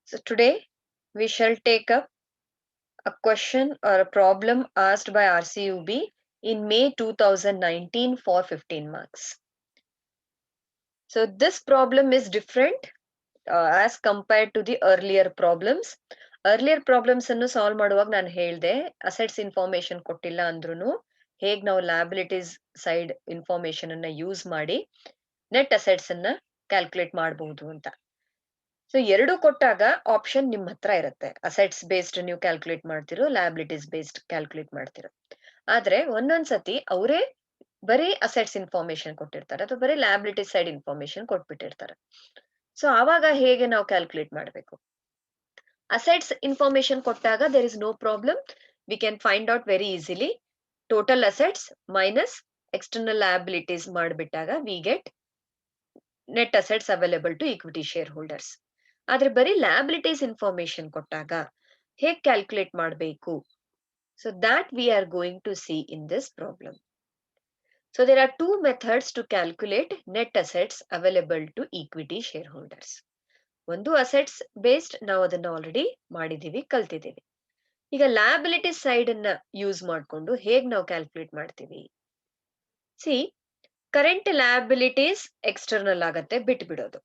So today we shall take up a question or a problem asked by RCUB in May 2019 for 15 marks. So this problem is different as compared to the earlier problems. Earlier problems ಅನ್ನು solve ಮಾಡುವಾಗ ನಾನು ಹೇಳ್ದೆ assets information ಕೊಟ್ಟಿಲ್ಲ ಅಂದ್ರೂ ಹೇಗ್ ನಾವು liabilities side information ಅನ್ನ use ಮಾಡಿ ನೆಟ್ ಅಸೆಟ್ಸ್ ಅನ್ನ ಕ್ಯಾಲ್ಕುಲೇಟ್ ಮಾಡಬಹುದು ಅಂತ. ಸೊ ಎರಡು ಕೊಟ್ಟಾಗ ಆಪ್ಷನ್ ನಿಮ್ಮ ಹತ್ರ ಇರುತ್ತೆ. ಅಸೆಟ್ಸ್ ಬೇಸ್ಡ್ ನೀವು ಕ್ಯಾಲ್ಕುಲೇಟ್ ಮಾಡ್ತಿರೋ, ಲಯಬಿಲಿಟೀಸ್ ಬೇಸ್ಡ್ ಕ್ಯಾಲ್ಕುಲೇಟ್ ಮಾಡ್ತಿರೋ. ಆದ್ರೆ ಒಂದೊಂದ್ಸತಿ ಅವರೇ ಬರೀ ಅಸೆಟ್ಸ್ ಇನ್ಫಾರ್ಮೇಶನ್ ಕೊಟ್ಟಿರ್ತಾರೆ ಅಥವಾ ಬರೀ ಲಯಬಿಲಿಟೀಸ್ ಸೈಡ್ ಇನ್ಫಾರ್ಮೇಶನ್ ಕೊಟ್ಬಿಟ್ಟಿರ್ತಾರೆ. ಸೊ ಆವಾಗ ಹೇಗೆ ನಾವು ಕ್ಯಾಲ್ಕುಲೇಟ್ ಮಾಡಬೇಕು? ಅಸೆಟ್ಸ್ ಇನ್ಫಾರ್ಮೇಶನ್ ಕೊಟ್ಟಾಗ there is no problem, we can find out very easily. Total assets minus external liabilities ಮಾಡಿಬಿಟ್ಟಾಗ we get net assets available to equity share holders. ಆದ್ರೆ ಬರೀ liabilities information ಕೊಟ್ಟಾಗ ಹೇಗೆ ಕ್ಯಾಲ್ಕುಲೇಟ್ ಮಾಡಬೇಕು? So that we are going to see in this problem. So there are two methods to calculate net assets available to equity shareholders. ಒಂದು assets based ನಾವು ಅದನ್ನ already ಮಾಡಿದೀವಿ, ಕಲ್ತಿದ್ದೀವಿ. ಈಗ ಲಯಬಿಲಿಟೀಸ್ ಸೈಡ್ ಅನ್ನ ಯೂಸ್ ಮಾಡಿಕೊಂಡು ಹೇಗ್ ನಾವು ಕ್ಯಾಲ್ಕುಲೇಟ್ ಮಾಡ್ತೀವಿ? ಸಿ, ಕರೆಂಟ್ ಲಯಬಿಲಿಟೀಸ್ ಎಕ್ಸ್ಟರ್ನಲ್ ಆಗತ್ತೆ, ಬಿಟ್ಬಿಡೋದು.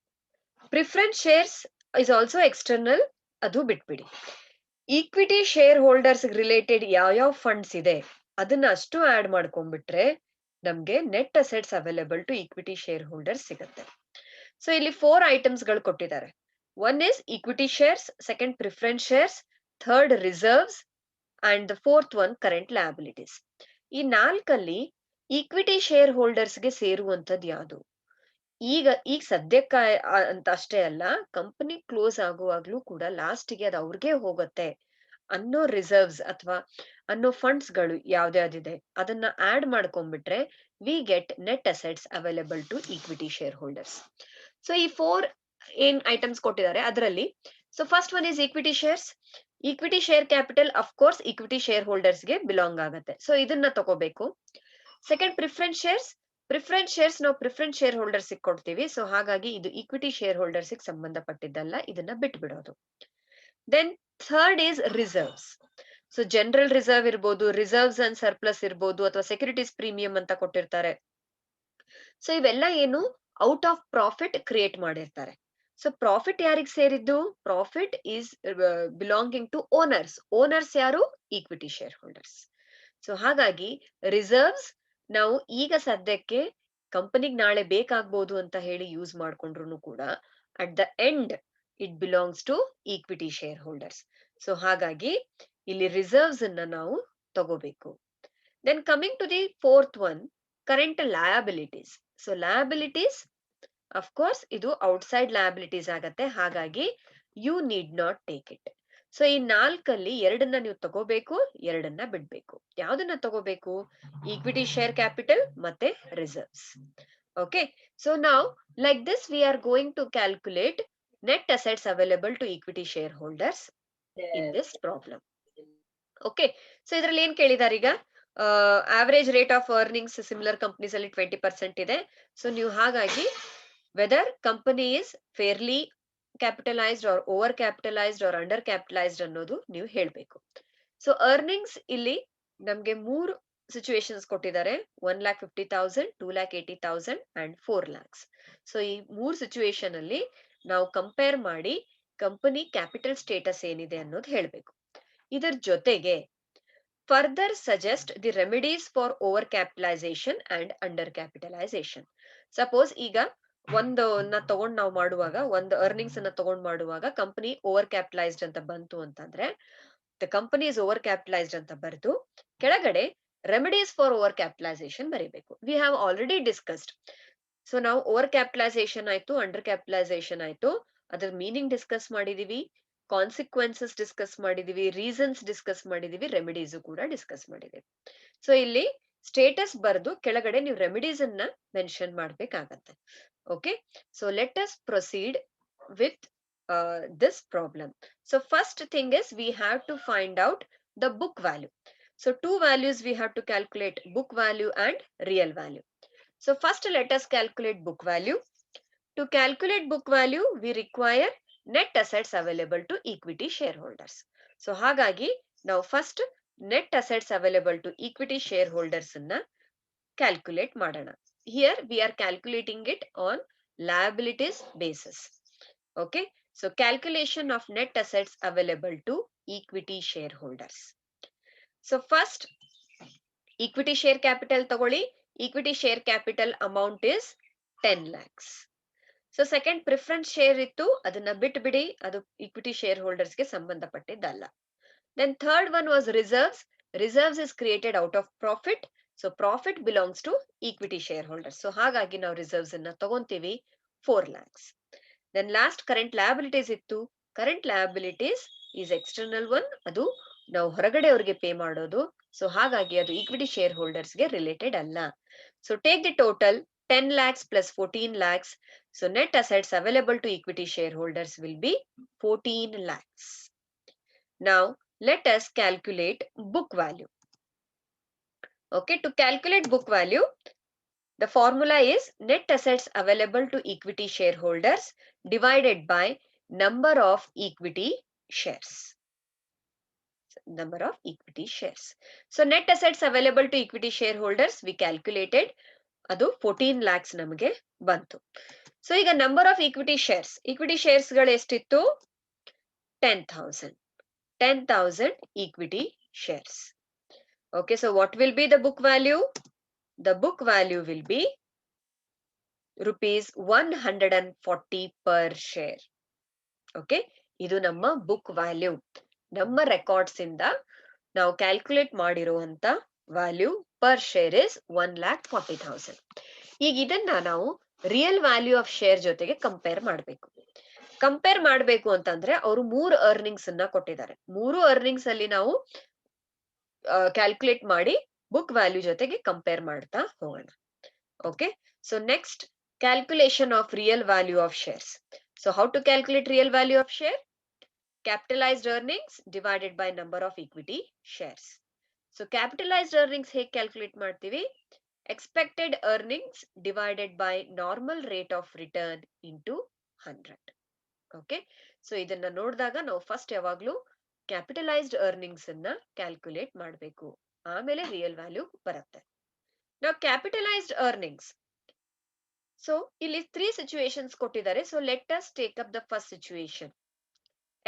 Preference shares is also external, ಅದು ಬಿಟ್ಬಿಡಿ. ಈಕ್ವಿಟಿ ಶೇರ್ ಹೋಲ್ಡರ್ಸ್ ರಿಲೇಟೆಡ್ ಯಾವ ಫಂಡ್ಸ್ ಇದೆ ಅದನ್ನ ಅಷ್ಟು ಆಡ್ ಮಾಡ್ಕೊಂಡ್ಬಿಟ್ರೆ ನಮ್ಗೆ net assets available to equity share holders ಸಿಗುತ್ತೆ. ಸೊ ಇಲ್ಲಿ 4 ಐಟಮ್ಸ್ ಗಳು ಕೊಟ್ಟಿದ್ದಾರೆ. One is equity shares, second preference shares, third reserves and the fourth one current liabilities. ಈ 4ಅಲ್ಲಿ ಈಕ್ವಿಟಿ ಶೇರ್ ಹೋಲ್ಡರ್ಸ್ಗೆ ಸೇರುವಂತದ್ದು ಯಾವುದು? ಈಗ ಸದ್ಯಕ್ಕೆ ಅಂತ ಅಷ್ಟೇ ಅಲ್ಲ, ಕಂಪನಿ ಕ್ಲೋಸ್ ಆಗುವಾಗ್ಲೂ ಕೂಡ ಲಾಸ್ಟ್ಗೆ ಅದು ಅವ್ರಿಗೆ ಹೋಗುತ್ತೆ ಅನ್ನೋ ರಿಸರ್ವ್ಸ್ ಅಥವಾ ಅನ್ನೋ ಫಂಡ್ಸ್ ಗಳು ಯಾವ್ದ್ಯಾವ್ದಿದೆ ಅದನ್ನ ಆಡ್ ಮಾಡ್ಕೊಂಡ್ಬಿಟ್ರೆ we get net assets available to equity share holders. So ಈ 4 ಏನ್ ಐಟಮ್ಸ್ ಕೊಟ್ಟಿದ್ದಾರೆ ಅದರಲ್ಲಿ, so first one is equity shares. Equity share capital of course equity share ಹೋಲ್ಡರ್ಸ್ಗೆ ಬಿಲಾಂಗ್ ಆಗುತ್ತೆ, ಸೊ ಇದನ್ನ ತಗೋಬೇಕು. Second preference shares. Preference shares ನಾವು preference shareholders ಕೊಡ್ತೀವಿ, ಸೊ ಹಾಗಾಗಿ ಇದು ಈಕ್ವಿಟಿ ಶೇರ್ ಹೋಲ್ಡರ್ಸ್ ಸಂಬಂಧಪಟ್ಟಿದ್ದಲ್ಲ, ಇದನ್ನ ಬಿಟ್ಬಿಡೋದು. Then third is reserves. So general reserve ಇರ್ಬೋದು, ರಿಸರ್ವ್ಸ್ ಅಂಡ್ ಸರ್ಪ್ಲಸ್ ಇರ್ಬೋದು, ಅಥವಾ ಸೆಕ್ಯೂರಿಟೀಸ್ ಪ್ರೀಮಿಯಂ ಅಂತ ಕೊಟ್ಟಿರ್ತಾರೆ. ಸೊ ಇವೆಲ್ಲ ಏನು ಔಟ್ ಆಫ್ ಪ್ರಾಫಿಟ್ ಕ್ರಿಯೇಟ್ ಮಾಡಿರ್ತಾರೆ. ಸೊ ಪ್ರಾಫಿಟ್ ಯಾರಿಗೆ ಸೇರಿದ್ದು? Profit is belonging to owners. Owners ಯಾರು? Equity share holders. ಸೊ ಹಾಗಾಗಿ ರಿಸರ್ವ್ಸ್ ನಾವು ಈಗ ಸದ್ಯಕ್ಕೆ ಕಂಪನಿಗೆ ನಾಳೆ ಬೇಕಾಗ್ಬೋದು ಅಂತ ಹೇಳಿ ಯೂಸ್ ಮಾಡ್ಕೊಂಡ್ರು ಕೂಡ at the end it belongs to equity share holders. So ಹಾಗಾಗಿ ಇಲ್ಲಿ ರಿಸರ್ವ್ಸ್ ಅನ್ನ ನಾವು ತಗೋಬೇಕು. Then coming to the fourth one, current liabilities. So liabilities of course ಇದು ಔಟ್ಸೈಡ್ ಲಯಬಿಲಿಟೀಸ್ ಆಗತ್ತೆ, ಹಾಗಾಗಿ you need not take it. So ಈ 4ಅಲ್ಲಿ 2 ನೀವು ತಗೋಬೇಕು, 2 ಬಿಡ್ಬೇಕು. ಯಾವ್ದನ್ನ ತಗೋಬೇಕು? ಈಕ್ವಿಟಿ ಶೇರ್ ಕ್ಯಾಪಿಟಲ್ ಮತ್ತೆ ರಿಸರ್ವ್ಸ್. ಓಕೆ, ಸೊ ನಾವು like this we are going to calculate net assets available to equity shareholders in this problem. Okay, so ಇದರಲ್ಲಿ ಏನ್ ಕೇಳಿದಾರೆ ಈಗ? Average rate of earnings similar companies ಅಲ್ಲಿ 20% ಇದೆ. ಸೊ ನೀವು ಹಾಗಾಗಿ whether company is fairly capitalised or over capitalised or under capitalised ಅನ್ನೋದು ನೀವು ಹೇಳ್ಬೇಕು. ಸೊ ಅರ್ನಿಂಗ್ಸ್ ಇಲ್ಲಿ ನಮ್ಗೆ 3 ಸಿಚುವೇಶನ್ಸ್ ಕೊಟ್ಟಿದ್ದಾರೆ. 1,50,000, 2,80,000 ಅಂಡ್ 4 lakhs. ಸೊ ಈ 3 ಸಿಚುವೇಶನ್ ಅಲ್ಲಿ ನಾವು ಕಂಪೇರ್ ಮಾಡಿ ಕಂಪನಿ ಕ್ಯಾಪಿಟಲ್ ಸ್ಟೇಟಸ್ ಏನಿದೆ ಅನ್ನೋದು ಹೇಳ್ಬೇಕು. ಇದರ ಜೊತೆಗೆ further suggest the remedies for over capitalisation and under capitalisation. Suppose ಈಗ ಒಂದನ್ನ ತಗೊಂಡ್ ನಾವು ಮಾಡುವಾಗ, ಒಂದು ಅರ್ನಿಂಗ್ಸ್ ಅನ್ನ ತಗೊಂಡ್ ಮಾಡುವಾಗ ಕಂಪನಿ ಓವರ್ ಕ್ಯಾಪಿಟಲೈಸ್ಡ್ ಅಂತ ಬಂತು ಅಂತಂದ್ರೆ the company is over capitalised ಅಂತ ಬರೆದು ಕೆಳಗಡೆ ರೆಮಿಡೀಸ್ ಫಾರ್ ಓವರ್ ಕ್ಯಾಪಿಟಲೈಸೇಷನ್ ಬರೀಬೇಕು. We have already discussed. So ನಾವು ಓವರ್ ಕ್ಯಾಪಿಟಲೈಸೇಷನ್ ಆಯ್ತು, ಅಂಡರ್ ಕ್ಯಾಪಿಟಲೈಸೇಷನ್ ಆಯ್ತು, ಅದ್ರ ಮೀನಿಂಗ್ ಡಿಸ್ಕಸ್ ಮಾಡಿದೀವಿ, ಕಾನ್ಸಿಕ್ವೆನ್ಸಸ್ ಡಿಸ್ಕಸ್ ಮಾಡಿದೀವಿ, ರೀಸನ್ಸ್ ಡಿಸ್ಕಸ್ ಮಾಡಿದೀವಿ, ರೆಮಿಡೀಸ್ ಕೂಡ ಡಿಸ್ಕಸ್ ಮಾಡಿದೀವಿ. ಸೊ ಇಲ್ಲಿ ಸ್ಟೇಟಸ್ ಬರೆದು ಕೆಳಗಡೆ ನೀವು ರೆಮಿಡೀಸ್ ಅನ್ನ ಮೆನ್ಷನ್ ಮಾಡ್ಬೇಕಾಗತ್ತೆ. Okay, so let us proceed with this problem. So first thing is we have to find out the book value. So 2 values we have to calculate, book value and real value. So first let us calculate book value. To calculate book value we require net assets available to equity shareholders. So ಹಾಗಾಗಿ ನಾವು first net assets available to equity shareholders ಅನ್ನ calculate ಮಾಡೋಣ. Here we are calculating it on liabilities basis. Okay, so calculation of net assets available to equity shareholders. So first equity share capital ತಗೊಳ್ಳಿ. Equity share capital amount is 10 lakhs. So second preference share ಇತ್ತು, ಅದನ್ನ ಬಿಟ್ಬಿಡಿ, ಅದು equity share ಹೋಲ್ಡರ್ಸ್ಗೆ ಸಂಬಂಧಪಟ್ಟಿದ್ದಲ್ಲ. Then third one was reserves. Reserves is created out of profit. So profit belongs to equity share holders. So ಹಾಗಾಗಿ ನಾವು reserves ಅನ್ನ ತಗೊಂತೀವಿ 4 lakhs. Then last current liabilities ಇತ್ತು. Current liabilities is external one, ಅದು ನಾವು ಹೊರಗಡೆ ಅವ್ರಿಗೆ ಪೇ ಮಾಡೋದು. ಸೊ ಹಾಗಾಗಿ ಅದು ಈಕ್ವಿಟಿ ಶೇರ್ ಹೋಲ್ಡರ್ಸ್ಗೆ ರಿಲೇಟೆಡ್ ಅಲ್ಲ. So take the total 10 lakhs plus 14 lakhs. So net assets available to equity shareholders will be 14 lakhs. Now let us calculate book value. Okay, to calculate book value, the formula is net assets available to equity shareholders divided by number of equity shares. Number of equity shares. So net assets available to equity shareholders we calculated, ಅದು 14 lakhs ನಮಗೆ ಬಂತು. So ಈಗ number of equity shares ಗಳು ಎಷ್ಟಿತ್ತು? 10,000. 10,000 equity shares. Okay, so what will be the book value? The book value will be rupees 140 per share. Okay, ಇದು ನಮ್ಮ book value. ನಮ್ಮ records ಇಂದ ನಾವು ಕ್ಯಾಲ್ಕುಲೇಟ್ ಮಾಡಿರುವಂತ ವ್ಯಾಲ್ಯೂ ಪರ್ ಶೇರ್ ಇಸ್ 1,40,000. ಈಗ ಇದನ್ನ ನಾವು ರಿಯಲ್ ವ್ಯಾಲ್ಯೂ ಆಫ್ ಶೇರ್ ಜೊತೆಗೆ ಕಂಪೇರ್ ಮಾಡಬೇಕು ಅಂತಂದ್ರೆ ಅವರು 3 ಅರ್ನಿಂಗ್ಸ್ ಅನ್ನ ಕೊಟ್ಟಿದ್ದಾರೆ. 3 ಅರ್ನಿಂಗ್ಸ್ ಅಲ್ಲಿ ನಾವು ಕ್ಯಾಲ್ಕುಲೇಟ್ ಮಾಡಿ ಬುಕ್ ವ್ಯಾಲ್ಯೂ ಜೊತೆಗೆ ಕಂಪೇರ್ ಮಾಡ್ತಾ ಹೋಗೋಣ. Okay, so next calculation of real value of shares. So how to calculate real value of share? Capitalized earnings divided by number of equity shares. So capitalized earnings ಹೇಗೆ calculate ಮಾಡ್ತೀವಿ? Expected earnings divided by normal rate of return into 100. Okay, so ಇದನ್ನ ನೋಡಿದಾಗ ನಾವು first ಯಾವಾಗ್ಲೂ capitalised earnings ಅನ್ನ calculate ಮಾಡಬೇಕು, ಆಮೇಲೆ real value ಬರುತ್ತೆ. ನಾವು ಕ್ಯಾಪಿಟಲೈಸ್ಡ್ earnings, ಸೊ ಇಲ್ಲಿ 3 ಸಿಚುವೇಶನ್ಸ್ ಕೊಟ್ಟಿದ್ದಾರೆ. So let us take up the first situation.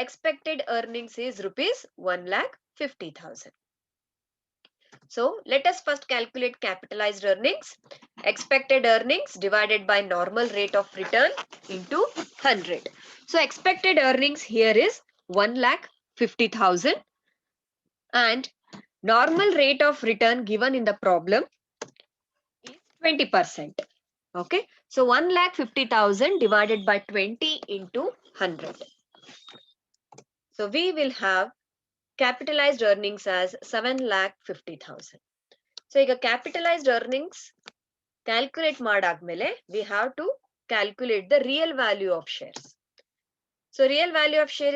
Expected earnings is rupees 1,50,000. So let us first calculate capitalized earnings. Expected earnings divided by normal rate of return into 100. So expected earnings here is 1,50,000 and normal rate of return given in the problem is 20%. Okay, so 1,50,000 divided by 20 into 100. So we will have capitalized earnings as 7,50,000. So ಈಗ capitalized earnings calculate ಮಾಡಾದ್ಮೇಲೆ we have to calculate the real value of shares. So real value of share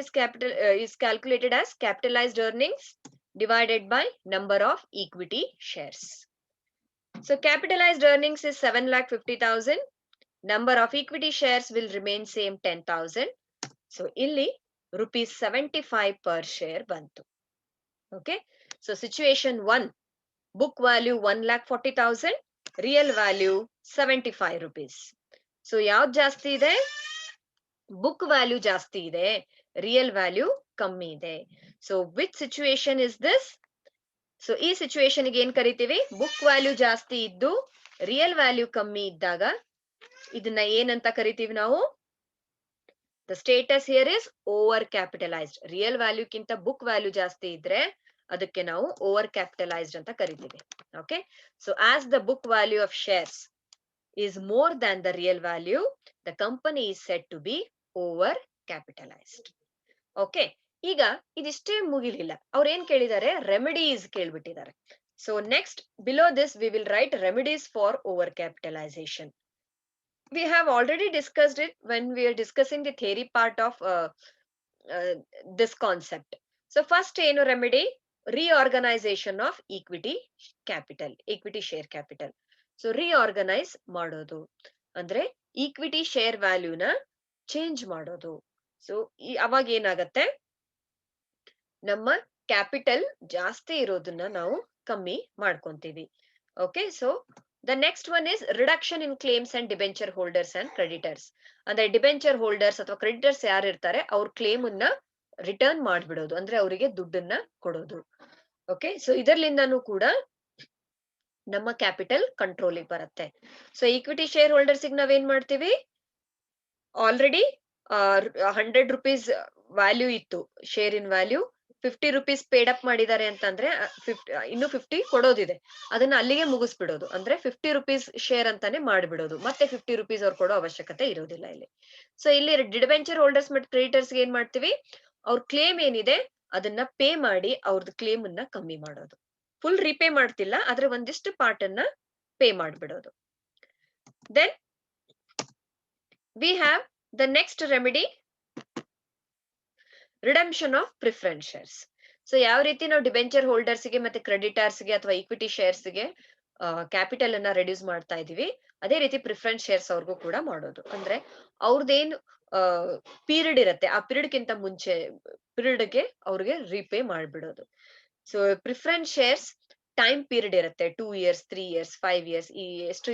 is calculated as capitalized earnings divided by number of equity shares. So capitalized earnings is 7,50,000. Number of equity shares will remain same 10,000. So ಇಲ್ಲಿ rupees 75 per share bantu. Okay, so situation 1, book value 1,40,000, real value 75 rupees. So ಯಾವ್ದು ಜಾಸ್ತಿ ಇದೆ? book value ಜಾಸ್ತಿ ಇದೆ, real value ಕಮ್ಮಿ ಇದೆ. So which situation is this? So ಈ situation ಗೆ ಏನ್ ಕರಿತೀವಿ? book value ಜಾಸ್ತಿ ಇದ್ದು real value ಕಮ್ಮಿ ಇದ್ದಾಗ ಇದನ್ನ ಏನಂತ ಕರಿತೀವಿ ನಾವು? The status here is over-capitalized. Real value ಕಿಂತ book value ಜಾಸ್ತಿ ಇದ್ರೆ ಅದಕ್ಕೆ ನಾವು over-capitalized ಅಂತ ಕರಿತೀವಿ. Okay, so as the book value of shares is more than the real value, the company is said to be over-capitalized. Okay, ಈಗ ಇದಿಷ್ಟೇ ಮುಗಿಲಿಲ್ಲ, ಅವ್ರು ಏನ್ ಕೇಳಿದ್ದಾರೆ? Remedies ಕೇಳ್ಬಿಟ್ಟಿದ್ದಾರೆ. So next below this we will write remedies for over-capitalization. We have already discussed it when we are discussing the theory part of this concept. So first ಏನು remedy? Reorganization of equity capital, equity share capital. So reorganize ಮಾಡೋದು ಅಂದ್ರೆ equity share value ನ change ಮಾಡೋದು. So ಅವಾಗ ಏನಾಗತ್ತೆ, ನಮ್ಮ capital ಜಾಸ್ತಿ ಇರೋದನ್ನ ನಾವು ಕಮ್ಮಿ ಮಾಡ್ಕೊಂತೀವಿ. Okay, so the next one is reduction in claims and debenture holders and creditors. ಅಂದ್ರೆ ಡಿಬೆಂಚರ್ ಹೋಲ್ಡರ್ಸ್ ಅಥವಾ ಕ್ರೆಡಿಟರ್ಸ್ ಯಾರು ಇರ್ತಾರೆ ಅವ್ರ ಕ್ಲೇಮ್ ಅನ್ನ ರಿಟರ್ನ್ ಮಾಡ್ಬಿಡೋದು, ಅಂದ್ರೆ ಅವರಿಗೆ ದುಡ್ಡನ್ನ ಕೊಡೋದು. ಓಕೆ, ಸೊ ಇದರ್ಲಿಂದಾನು ಕೂಡ ನಮ್ಮ ಕ್ಯಾಪಿಟಲ್ ಕಂಟ್ರೋಲಿಗೆ ಬರುತ್ತೆ. ಸೊ ಈಕ್ವಿಟಿ ಶೇರ್ ಹೋಲ್ಡರ್ಸ್ ನಾವೇನ್ ಮಾಡ್ತೀವಿ, ಆಲ್ರೆಡಿ 100 rupees ವ್ಯಾಲ್ಯೂ ಇತ್ತು, share in value 50 rupees paid up ಮಾಡಿದ್ದಾರೆ ಅಂತಂದ್ರೆ ಇನ್ನು 50 ಕೊಡೋದಿದೆ, ಅದನ್ನ ಅಲ್ಲಿಗೆ ಮುಗಿಸ್ಬಿಡೋದು. ಅಂದ್ರೆ 50 rupees ಶೇರ್ ಅಂತಾನೆ ಮಾಡ್ಬಿಡೋದು, ಮತ್ತೆ 50 rupees ಅವ್ರು ಕೊಡೋ ಅವಶ್ಯಕತೆ ಇರೋದಿಲ್ಲ ಇಲ್ಲಿ. ಸೊ ಇಲ್ಲಿ ಡಿಬೆಂಚರ್ ಹೋಲ್ಡರ್ಸ್ ಮತ್ತು ಕ್ರೆಡಿಟರ್ಸ್ ಏನ್ ಮಾಡ್ತೀವಿ, ಅವ್ರ ಕ್ಲೇಮ್ ಏನಿದೆ ಅದನ್ನ ಪೇ ಮಾಡಿ ಅವ್ರದ್ದು ಕ್ಲೇಮ್ ಅನ್ನ ಕಮ್ಮಿ ಮಾಡೋದು. ಫುಲ್ ರೀಪೇ ಮಾಡ್ತಿಲ್ಲ, ಆದ್ರೆ ಒಂದಿಷ್ಟು ಪಾರ್ಟ್ ಅನ್ನ ಪೇ ಮಾಡ್ಬಿಡೋದು. Then we have the next remedy, redemption of preference shares. So ಯಾವ ರೀತಿ ನಾವು ಡಿಬೆಂಚರ್ ಹೋಲ್ಡರ್ಸ್ಗೆ ಮತ್ತೆ ಕ್ರೆಡಿಟರ್ಸ್ಗೆ ಅಥವಾ ಈಕ್ವಿಟಿ ಶೇರ್ಸ್ಗೆ ಕ್ಯಾಪಿಟಲ್ ಅನ್ನ ರೆಡ್ಯೂಸ್ ಮಾಡ್ತಾ ಇದೀವಿ, ಅದೇ ರೀತಿ ಪ್ರಿಫರೆನ್ಸ್ ಶೇರ್ಸ್ ಅವ್ರಿಗೂ ಕೂಡ ಮಾಡೋದು. ಅಂದ್ರೆ ಅವ್ರದ್ದೇನು ಪೀರಿಯಡ್ ಇರುತ್ತೆ, ಆ ಪೀರಿಯಡ್ಗಿಂತ ಮುಂಚೆ ಪೀರಿಯಡ್ಗೆ ಅವ್ರಿಗೆ ರೀಪೇ ಮಾಡ್ಬಿಡೋದು. So preference shares time period ಇರುತ್ತೆ, 2 years 3 years 5 years, ಈ ಎಷ್ಟು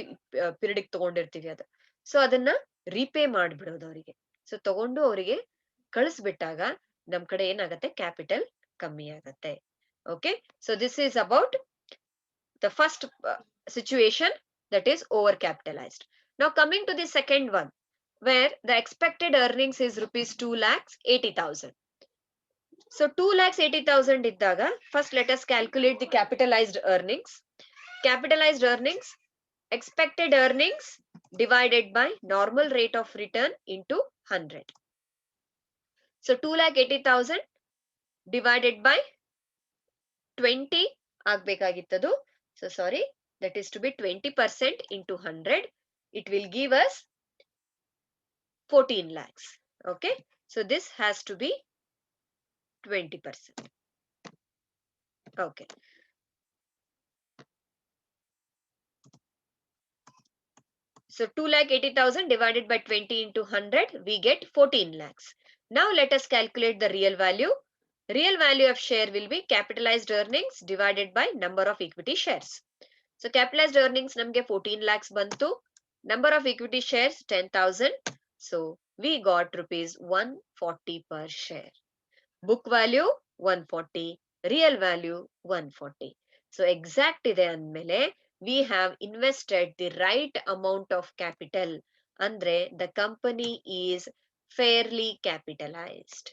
ಪೀರಿಯಡ್ ತಗೊಂಡಿರ್ತೀವಿ ಅದು. ಸೊ ಅದನ್ನ ರೀಪೇ ಮಾಡ್ಬಿಡೋದು ಅವರಿಗೆ. ಸೊ ತಗೊಂಡು ಅವರಿಗೆ ಕಳಿಸ್ಬಿಟ್ಟಾಗ ನಮ್ ಕಡೆ ಏನಾಗತ್ತೆ, ಕ್ಯಾಪಿಟಲ್ ಕಮ್ಮಿ ಆಗತ್ತೆ. Okay, so this is about the first situation, that is over capitalized. Now coming to the second one, where the expected earnings is rupees 2,80,000. So 2,80,000 iddaga, first let us calculate the capitalized earnings. Capitalized earnings, expected earnings divided by normal rate of return into 100. So 2,80,000 divided by 20 ಆಗ್ಬೇಕಾಗಿತ್ತದು. So sorry, that is to be 20% into 100. It will give us 14 lakhs. Okay, so this has to be 20%. Okay. So 2,80,000 divided by 20 into 100, we get 14 lakhs. Now let us calculate the real value. Real value of share will be capitalized earnings divided by number of equity shares. So capitalized earnings namge 14 lakhs bantu, number of equity shares 10,000. So we got rupees 140 per share. Book value 140, real value 140. So exact ide andmele we have invested the right amount of capital, andre the company is fairly capitalized.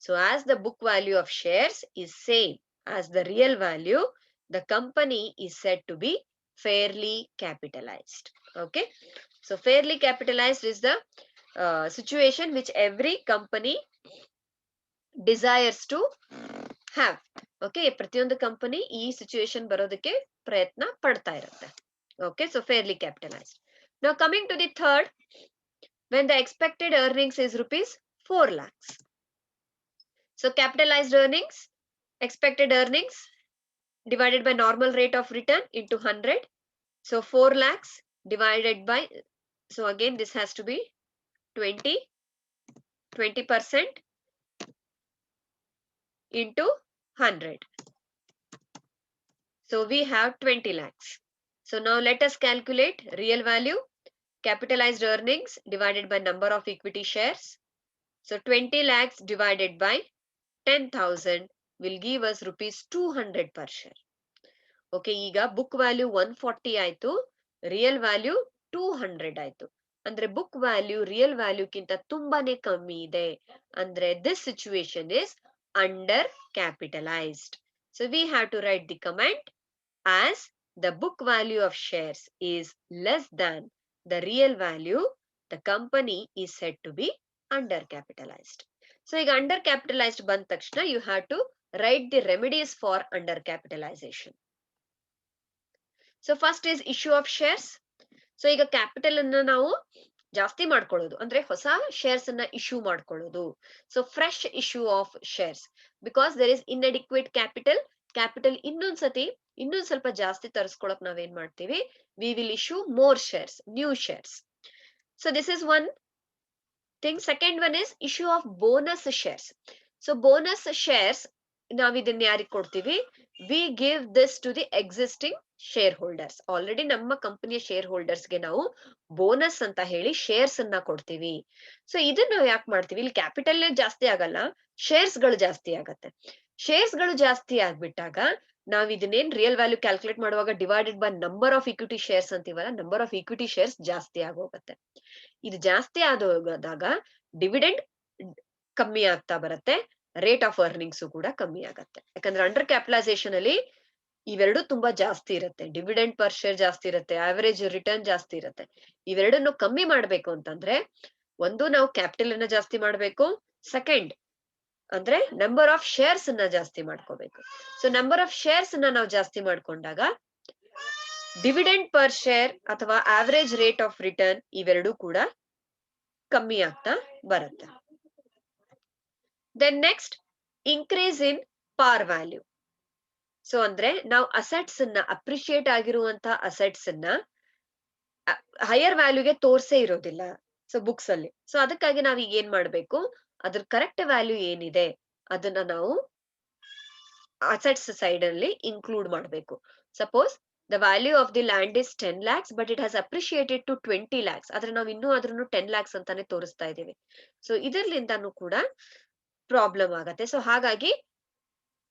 So as the book value of shares is same as the real value, the company is said to be fairly capitalized. Okay, so fairly capitalized is the situation which every company desires to have. Okay, ಪ್ರತಿಯೊಂದು company ಈ situation ಬರೋದಕ್ಕೆ ಪ್ರಯತ್ನ ಪಡ್ತಾ ಇರುತ್ತೆ. Okay, so fairly capitalized. Now coming to the third, when the expected earnings is rupees 4 lakhs. So capitalized earnings, expected earnings divided by normal rate of return into 100. So 4 lakhs divided by, so again this has to be 20% into 100. So we have 20 lakhs. So now let us calculate real value, capitalized earnings divided by number of equity shares. So 20 lakhs divided by 10,000 will give us rupees 200 per share. Okay, ಈಗ book value 140 ಆಯ್ತು, real value 200 ಆಯ್ತು. ಅಂದ್ರೆ book value real value ಕಿಂತ ತುಂಬಾನೇ ಕಮ್ಮಿ ಇದೆ. ಅಂದ್ರೆ this situation is under capitalized. So we have to write the comment as the book value of shares is less than the real value, the company is said to be under-capitalized. So ಈಗ under-capitalized ಬಂದ ತಕ್ಷಣ you have to write the remedies for under-capitalization. So first is issue of shares. So ಈಗ capital ಅನ್ನ ನಾವು ಜಾಸ್ತಿ ಮಾಡ್ಕೊಳ್ಳೋದು, ಅಂದ್ರೆ ಹೊಸ ಶೇರ್ಸ್ ಅನ್ನ ಇಶ್ಯೂ ಮಾಡ್ಕೊಳ್ಳೋದು. So fresh issue of shares, because there is inadequate capital ಇನ್ನೊಂದ್ ಸ್ವಲ್ಪ ಜಾಸ್ತಿ ತರಿಸ್ಕೊಳಕ್ ನಾವೇನ್ ಮಾಡ್ತೀವಿ, we will issue more shares, new shares. So this is one thing. Second one is issue of bonus shares. So bonus shares ನಾವ್ ಇದನ್ನ ಯಾರಿಗೆ ಕೊಡ್ತೀವಿ? We give this to the existing shareholders. Already ನಮ್ಮ ಕಂಪನಿಯ ಶೇರ್ ಹೋಲ್ಡರ್ಸ್ಗೆ ನಾವು bonus ಅಂತ ಹೇಳಿ shares ಅನ್ನ ಕೊಡ್ತೀವಿ. ಸೊ ಇದನ್ನ ನಾವು ಯಾಕೆ ಮಾಡ್ತೀವಿ? ಇಲ್ಲಿ ಕ್ಯಾಪಿಟಲ್ ಜಾಸ್ತಿ ಆಗಲ್ಲ, ಶೇರ್ಸ್ ಗಳು ಜಾಸ್ತಿ ಆಗತ್ತೆ. ಶೇರ್ಸ್ ಗಳು ಜಾಸ್ತಿ ಆಗ್ಬಿಟ್ಟಾಗ ನಾವ್ ಇದನ್ನೇನ್ ರಿಯಲ್ ವ್ಯಾಲ್ಯೂ ಕ್ಯಾಲ್ಕುಲೇಟ್ ಮಾಡುವಾಗ divided by number of equity shares ಅಂತೀವಲ್ಲ, ನಂಬರ್ ಆಫ್ ಇಕ್ವಿಟಿ ಶೇರ್ಸ್ ಜಾಸ್ತಿ ಆಗೋಗತ್ತೆ. ಇದು ಜಾಸ್ತಿ ಆದಾಗ ಡಿವಿಡೆಂಡ್ ಕಮ್ಮಿ ಆಗ್ತಾ ಬರುತ್ತೆ, ರೇಟ್ ಆಫ್ ಅರ್ನಿಂಗ್ಸ್ ಕೂಡ ಕಮ್ಮಿ ಆಗತ್ತೆ. ಯಾಕಂದ್ರೆ ಅಂಡರ್ ಕ್ಯಾಪಿಟಲೈಸೇಷನ್ ಅಲ್ಲಿ ಇವೆರಡು ತುಂಬಾ ಜಾಸ್ತಿ ಇರುತ್ತೆ. ಡಿವಿಡೆಂಡ್ ಪರ್ ಶೇರ್ ಜಾಸ್ತಿ ಇರುತ್ತೆ, ಆವರೇಜ್ ರಿಟರ್ನ್ ಜಾಸ್ತಿ ಇರುತ್ತೆ. ಇವೆರಡನ್ನು ಕಮ್ಮಿ ಮಾಡ್ಬೇಕು ಅಂತಂದ್ರೆ ಒಂದು ನಾವು ಕ್ಯಾಪಿಟಲ್ ಅನ್ನ ಜಾಸ್ತಿ ಮಾಡ್ಬೇಕು, ಸೆಕೆಂಡ್ ಅಂದ್ರೆ ನಂಬರ್ ಆಫ್ ಶೇರ್ಸ್ ಅನ್ನ ಜಾಸ್ತಿ ಮಾಡ್ಕೋಬೇಕು. ಸೊ ನಂಬರ್ ಆಫ್ ಶೇರ್ಸ್ ಅನ್ನ ನಾವು ಜಾಸ್ತಿ ಮಾಡ್ಕೊಂಡಾಗ ಡಿವಿಡೆಂಡ್ ಪರ್ ಶೇರ್ ಅಥವಾ ಆವರೇಜ್ ರೇಟ್ ಆಫ್ ರಿಟರ್ನ್ ಇವೆರಡೂ ಕೂಡ ಕಮ್ಮಿ ಆಗ್ತಾ ಬರುತ್ತೆ. ದೆನ್ ನೆಕ್ಸ್ಟ್ ಇನ್ಕ್ರೀಸ್ ಇನ್ ಪಾರ್ ವ್ಯಾಲ್ಯೂ. ಸೊ ಅಂದ್ರೆ ನಾವು ಅಸೆಟ್ಸ್ ಅನ್ನ ಅಪ್ರಿಶಿಯೇಟ್ ಆಗಿರುವಂತ ಅಸೆಟ್ಸ್ ಅನ್ನ ಹೈಯರ್ ವ್ಯಾಲ್ಯೂಗೆ ತೋರ್ಸೇ ಇರೋದಿಲ್ಲ ಸೊ ಬುಕ್ಸ್ ಅಲ್ಲಿ. ಸೊ ಅದಕ್ಕಾಗಿ ನಾವ್ ಈಗ ಏನ್ ಮಾಡ್ಬೇಕು, ಅದ್ರ ಕರೆಕ್ಟ್ ವ್ಯಾಲ್ಯೂ ಏನಿದೆ ಅದನ್ನ ನಾವು ಅಸೆಟ್ಸ್ ಸೈಡ್ ಅಲ್ಲಿ ಇನ್ಕ್ಲೂಡ್ ಮಾಡಬೇಕು. Suppose the value of the land is 10 lakhs but it has appreciated to 20 lakhs. ಆದ್ರೆ ನಾವು ಇನ್ನೂ ಅದ್ರನ್ನು 10 lakhs ಅಂತಾನೆ ತೋರಿಸ್ತಾ ಇದೀವಿ. ಸೊ ಇದರ್ಲಿಂದಾನು ಕೂಡ ಪ್ರಾಬ್ಲಮ್ ಆಗತ್ತೆ. ಸೊ ಹಾಗಾಗಿ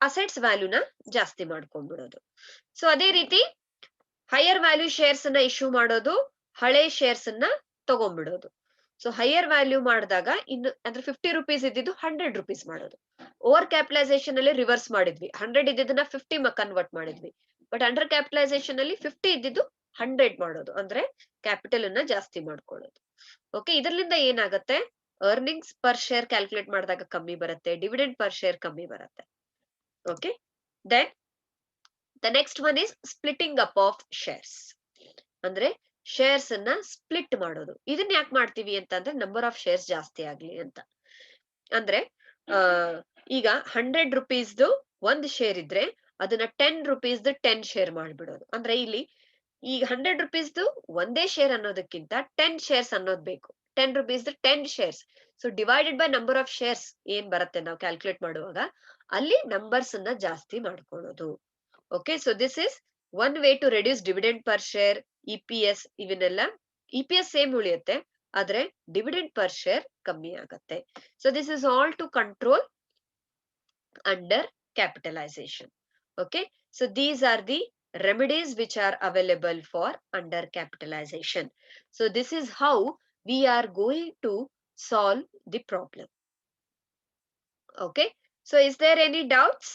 ಅಸೆಟ್ಸ್ ವ್ಯಾಲ್ಯೂನ ಜಾಸ್ತಿ ಮಾಡ್ಕೊಂಡ್ಬಿಡೋದು. ಸೊ ಅದೇ ರೀತಿ ಹೈಯರ್ ವ್ಯಾಲ್ಯೂ ಶೇರ್ಸ್ ಅನ್ನ ಇಶ್ಯೂ ಮಾಡೋದು, ಹಳೆ ಶೇರ್ಸ್ ಅನ್ನ ತಗೊಂಡ್ಬಿಡೋದು. ಸೊ ಹೈಯರ್ ವ್ಯಾಲ್ಯೂ ಮಾಡಿದಾಗ ಇನ್ನು ಅಂದ್ರೆ 50 rupees ಇದ್ದಿದ್ದು 100 rupees ಮಾಡೋದು. ಓವರ್ ಕ್ಯಾಪಿಟಲೈಸೇಷನ್ ಅಲ್ಲಿ ರಿವರ್ಸ್ ಮಾಡಿದ್ವಿ, 100 ಇದ್ದಿದ್ದನ್ನ 50 ಕನ್ವರ್ಟ್ ಮಾಡಿದ್ವಿ. ಬಟ್ ಅಂಡರ್ ಕ್ಯಾಪಿಟಲೈಸೇಷನ್ ಅಲ್ಲಿ 50 ಇದ್ದಿದ್ದು 100 ಮಾಡೋದು, ಅಂದ್ರೆ ಕ್ಯಾಪಿಟಲ್ ಅನ್ನ ಜಾಸ್ತಿ ಮಾಡ್ಕೊಳ್ಳೋದು. ಓಕೆ, ಇದರಿಂದ ಏನಾಗುತ್ತೆ, ಅರ್ನಿಂಗ್ಸ್ ಪರ್ ಶೇರ್ ಕ್ಯಾಲ್ಕುಲೇಟ್ ಮಾಡಿದಾಗ ಕಮ್ಮಿ ಬರುತ್ತೆ, ಡಿವಿಡೆಂಡ್ ಪರ್ ಶೇರ್ ಕಮ್ಮಿ ಬರುತ್ತೆ. Okay, then the next one is splitting up of shares. ಅಂದ್ರೆ ಶೇರ್ಸ್ ಅನ್ನ ಸ್ಪ್ಲಿಟ್ ಮಾಡೋದು. ಇದನ್ನ ಯಾಕೆ ಮಾಡ್ತೀವಿ ಅಂತಂದ್ರೆ ನಂಬರ್ ಆಫ್ ಶೇರ್ಸ್ ಜಾಸ್ತಿ ಆಗ್ಲಿ ಅಂತ. ಅಂದ್ರೆ ಈಗ 100 rupeesದು ಒಂದ್ ಶೇರ್ ಇದ್ರೆ ಅದನ್ನ 10 rupeesದು 10 ಶೇರ್ ಮಾಡ್ಬಿಡೋದು. ಅಂದ್ರೆ ಇಲ್ಲಿ ಈಗ 100 rupeesದು ಒಂದೇ ಶೇರ್ ಅನ್ನೋದಕ್ಕಿಂತ 10 shares ಅನ್ನೋದು ಬೇಕು. 10 rupeesದು 10 shares. So divided by number of shares ಏನ್ ಬರುತ್ತೆ ನಾವು ಕ್ಯಾಲ್ಕುಲೇಟ್ ಮಾಡುವಾಗ ಅಲ್ಲಿ ನಂಬರ್ಸ್ ಅನ್ನ ಜಾಸ್ತಿ ಮಾಡ್ಕೊಳ್ಳೋದು. Okay, so this is one way to reduce dividend per share, EPS. ಇವನ್ನೆಲ್ಲ ಇಪಿಎಸ್ ಸೇಮ್ ಉಳಿಯುತ್ತೆ, ಆದ್ರೆ ಡಿವಿಡೆಂಡ್ ಪರ್ ಶೇರ್ ಕಮ್ಮಿ ಆಗತ್ತೆ. So this is all to control under capitalization. Okay, so these are the remedies which are available for under capitalization. So this is how we are going to solve the problem. Okay, so is there any doubts?